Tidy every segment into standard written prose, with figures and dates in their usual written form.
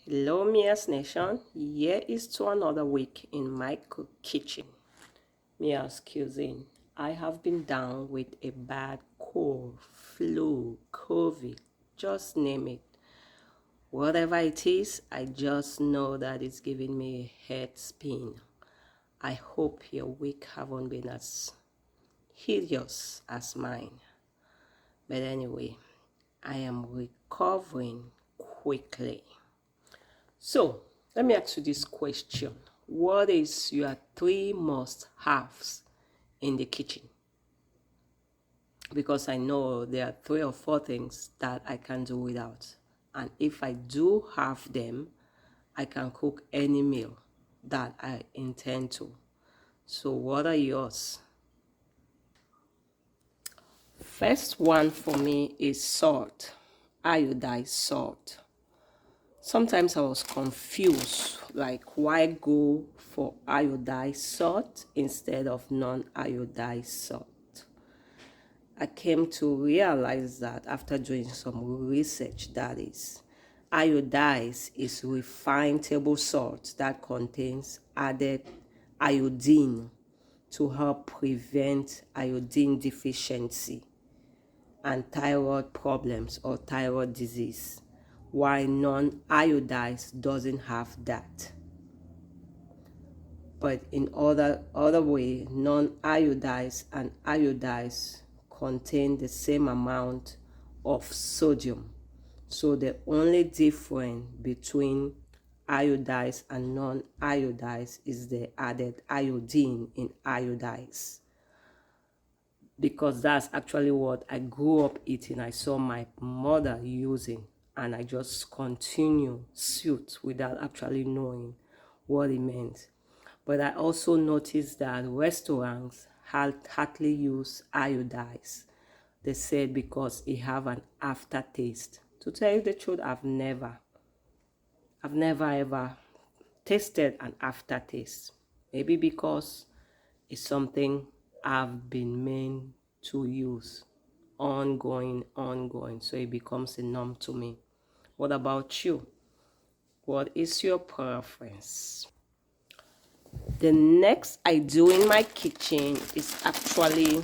Hello, Mia's Nation. Here is to another week in my kitchen. Mia's Cuisine. I have been down with a bad cold, flu, COVID, just name it. Whatever it is, I just know that it's giving me a head spin. I hope your week haven't been as hideous as mine. But anyway, I am recovering quickly. So, let me ask you this question. What is your 3 must-haves in the kitchen? Because I know there are 3 or 4 things that I can do without. And if I do have them, I can cook any meal that I intend to. So what are yours? First one for me is salt, iodized salt. Sometimes I was confused, like why go for iodized salt instead of non-iodized salt. I came to realize that after doing some research, that is, iodized is refined table salt that contains added iodine to help prevent iodine deficiency and thyroid problems or thyroid disease, while non-iodized doesn't have that. But in other way, non-iodized and iodized contain the same amount of sodium. So the only difference between iodized and non-iodized is the added iodine in iodized. Because that's actually what I grew up eating. I saw my mother using, and I just continue suit without actually knowing what it meant. But I also noticed that restaurants hardly use iodized. They said because it have an aftertaste. To tell you the truth, I've never ever tasted an aftertaste. Maybe because it's something I've been meant to use ongoing, so it becomes a norm to me. What about you? What is your preference? The next I do in my kitchen is actually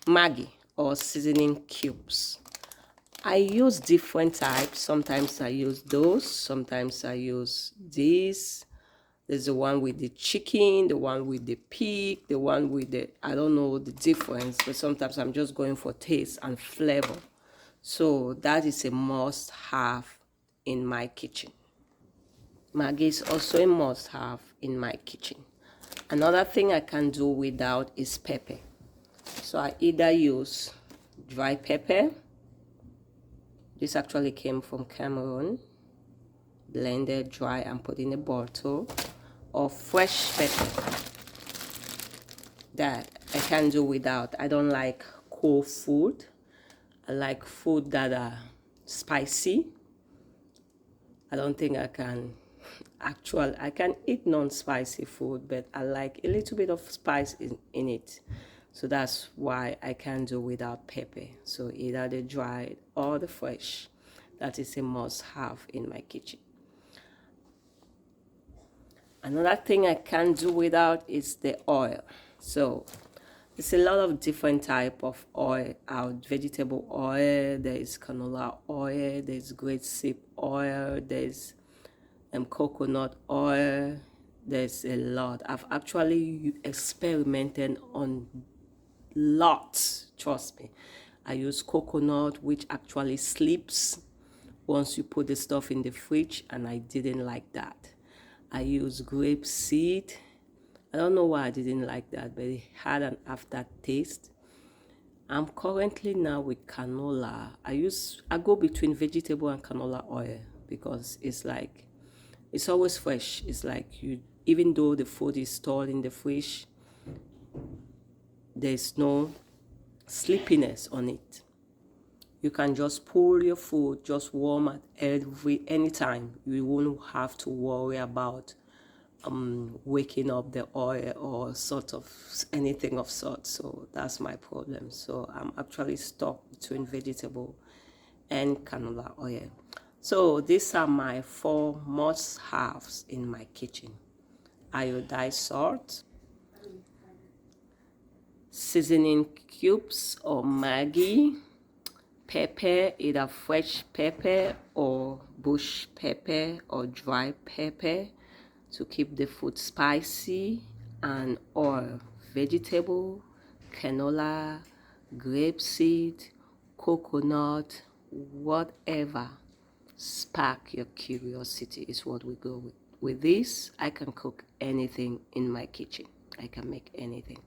Maggi or seasoning cubes. I use different types. Sometimes I use those, sometimes I use these. There's the one with the chicken, the one with the pig, the one with the, I don't know the difference, but sometimes I'm just going for taste and flavor. So that is a must-have in my kitchen. Maggi is also a must-have in my kitchen. Another thing I can do without is pepper. So I either use dry pepper. This actually came from Cameroon, blended dry and put in a bottle, or fresh pepper that I can do without. I don't like cold food. I like food that are spicy. I don't think I can I can eat non-spicy food, but I like a little bit of spice in it. So that's why I can do without pepper. So either the dried or the fresh. That is a must-have in my kitchen. Another thing I can't do without is the oil. So there's a lot of different type of oil out. Vegetable oil, there is canola oil, there's grapeseed oil, there's coconut oil. There's a lot. I've actually experimented on lots, trust me. I use coconut, which actually sleeps once you put the stuff in the fridge, and I didn't like that. I use grape seed. I don't know why I didn't like that, but it had an aftertaste. I'm currently now with canola. I go between vegetable and canola oil because it's always fresh. It's like even though the food is stored in the fridge, there's no sleepiness on it. You can just pull your food, just warm at any time. You won't have to worry about waking up the oil or sort of anything of sort. So that's my problem. So I'm actually stuck between vegetable and canola oil. So these are my 4 must-haves in my kitchen: iodized salt, seasoning cubes or Maggi, pepper, either fresh pepper or bush pepper or dry pepper to keep the food spicy, and oil, vegetable, canola, grapeseed, coconut, whatever spark your curiosity is what we go with. With this, I can cook anything in my kitchen. I can make anything.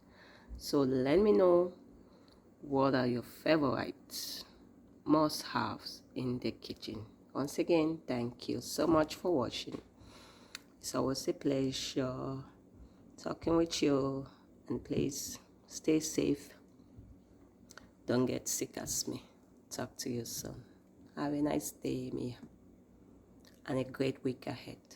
So let me know what are your favorites must-haves in the kitchen. Once again, thank you so much for watching. It's always a pleasure talking with you, and please stay safe. Don't get sick as me. Talk to you soon. Have a nice day, Mia, and a great week ahead.